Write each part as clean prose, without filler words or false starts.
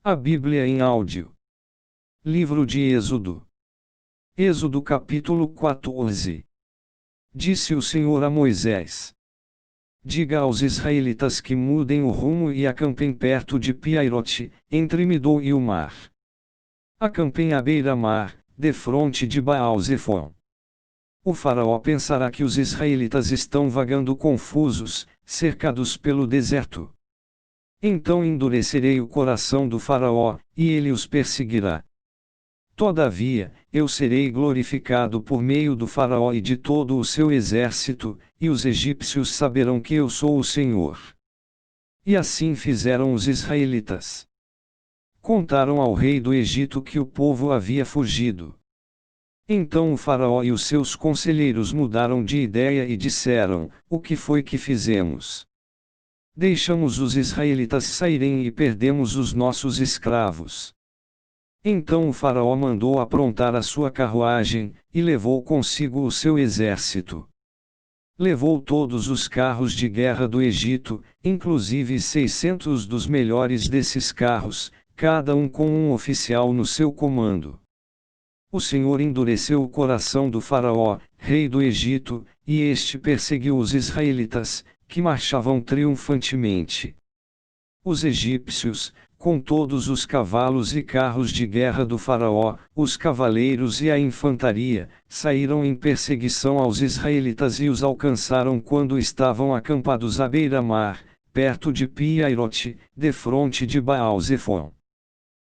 A Bíblia em áudio. Livro de Êxodo. Êxodo capítulo 14. Disse o Senhor a Moisés: Diga aos israelitas que mudem o rumo e acampem perto de Piairote, entre Midom e o mar. Acampem à beira-mar, defronte de Baal-Zefon. O faraó pensará que os israelitas estão vagando confusos, cercados pelo deserto. Então endurecerei o coração do faraó, e ele os perseguirá. Todavia, eu serei glorificado por meio do faraó e de todo o seu exército, e os egípcios saberão que eu sou o Senhor. E assim fizeram os israelitas. Contaram ao rei do Egito que o povo havia fugido. Então o faraó e os seus conselheiros mudaram de ideia e disseram: O que foi que fizemos? Deixamos os israelitas saírem e perdemos os nossos escravos. Então o faraó mandou aprontar a sua carruagem, e levou consigo o seu exército. Levou todos os carros de guerra do Egito, inclusive 600 dos melhores desses carros, cada um com um oficial no seu comando. O Senhor endureceu o coração do faraó, rei do Egito, e este perseguiu os israelitas, que marchavam triunfantemente. Os egípcios, com todos os cavalos e carros de guerra do faraó, os cavaleiros e a infantaria, saíram em perseguição aos israelitas e os alcançaram quando estavam acampados à beira-mar, perto de Piairote, defronte de Baal-Zefon.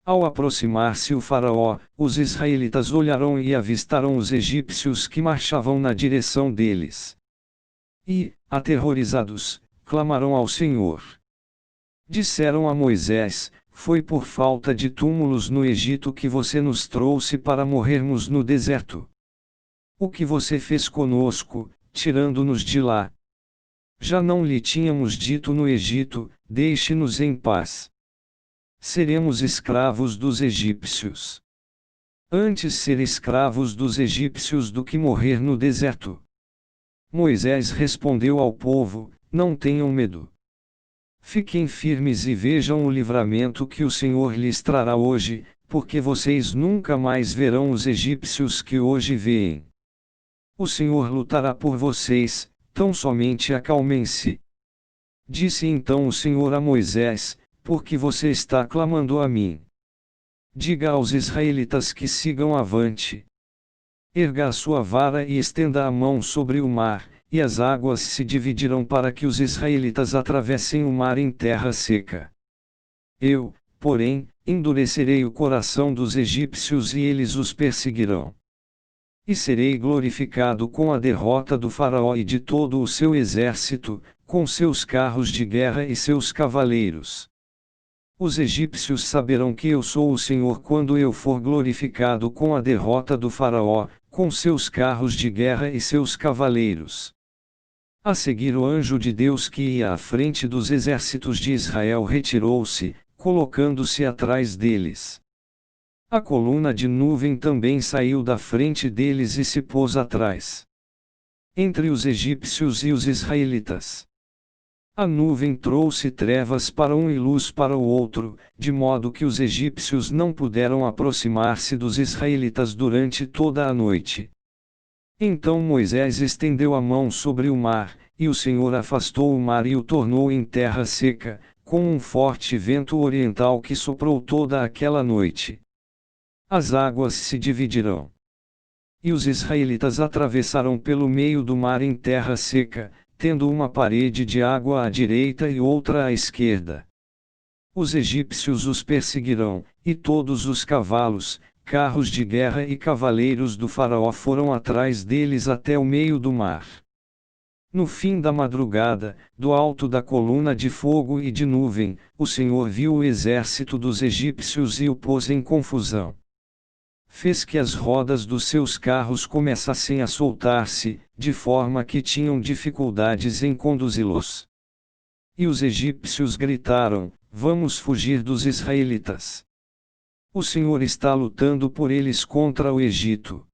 Ao aproximar-se o faraó, os israelitas olharam e avistaram os egípcios que marchavam na direção deles. E, aterrorizados, clamaram ao Senhor. Disseram a Moisés: Foi por falta de túmulos no Egito que você nos trouxe para morrermos no deserto. O que você fez conosco, tirando-nos de lá? Já não lhe tínhamos dito no Egito: Deixe-nos em paz. Seremos escravos dos egípcios. Antes ser escravos dos egípcios do que morrer no deserto. Moisés respondeu ao povo: Não tenham medo. Fiquem firmes e vejam o livramento que o Senhor lhes trará hoje, porque vocês nunca mais verão os egípcios que hoje veem. O Senhor lutará por vocês, tão somente acalmem-se. Disse então o Senhor a Moisés: Por que você está clamando a mim? Diga aos israelitas que sigam avante. Erga a sua vara e estenda a mão sobre o mar, e as águas se dividirão para que os israelitas atravessem o mar em terra seca. Eu, porém, endurecerei o coração dos egípcios e eles os perseguirão. E serei glorificado com a derrota do faraó e de todo o seu exército, com seus carros de guerra e seus cavaleiros. Os egípcios saberão que eu sou o Senhor quando eu for glorificado com a derrota do faraó, com seus carros de guerra e seus cavaleiros. A seguir o anjo de Deus que ia à frente dos exércitos de Israel retirou-se, colocando-se atrás deles. A coluna de nuvem também saiu da frente deles e se pôs atrás. Entre os egípcios e os israelitas. A nuvem trouxe trevas para um e luz para o outro, de modo que os egípcios não puderam aproximar-se dos israelitas durante toda a noite. Então Moisés estendeu a mão sobre o mar, e o Senhor afastou o mar e o tornou em terra seca, com um forte vento oriental que soprou toda aquela noite. As águas se dividirão. E os israelitas atravessaram pelo meio do mar em terra seca, tendo uma parede de água à direita e outra à esquerda. Os egípcios os perseguirão, e todos os cavalos, carros de guerra e cavaleiros do faraó foram atrás deles até o meio do mar. No fim da madrugada, do alto da coluna de fogo e de nuvem, o Senhor viu o exército dos egípcios e o pôs em confusão. Fez que as rodas dos seus carros começassem a soltar-se, de forma que tinham dificuldades em conduzi-los. E os egípcios gritaram: Vamos fugir dos israelitas. O Senhor está lutando por eles contra o Egito.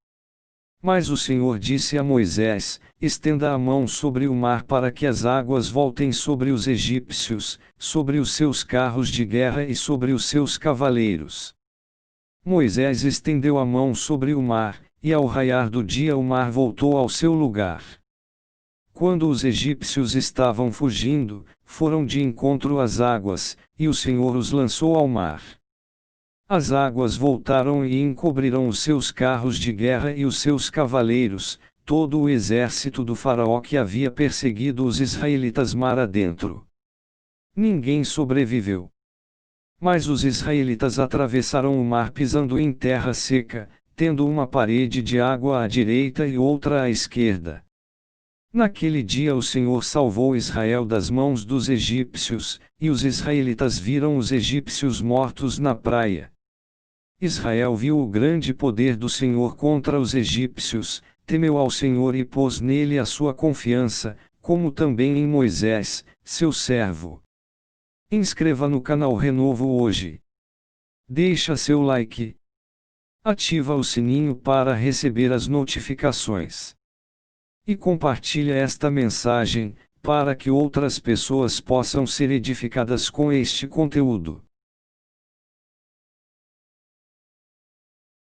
Mas o Senhor disse a Moisés: estenda a mão sobre o mar para que as águas voltem sobre os egípcios, sobre os seus carros de guerra e sobre os seus cavaleiros. Moisés estendeu a mão sobre o mar, e ao raiar do dia o mar voltou ao seu lugar. Quando os egípcios estavam fugindo, foram de encontro às águas, e o Senhor os lançou ao mar. As águas voltaram e encobriram os seus carros de guerra e os seus cavaleiros, todo o exército do faraó que havia perseguido os israelitas mar adentro. Ninguém sobreviveu. Mas os israelitas atravessaram o mar pisando em terra seca, tendo uma parede de água à direita e outra à esquerda. Naquele dia o Senhor salvou Israel das mãos dos egípcios, e os israelitas viram os egípcios mortos na praia. Israel viu o grande poder do Senhor contra os egípcios, temeu ao Senhor e pôs nele a sua confiança, como também em Moisés, seu servo. Inscreva no canal Renovo hoje. Deixa seu like. Ativa o sininho para receber as notificações. E compartilha esta mensagem, para que outras pessoas possam ser edificadas com este conteúdo.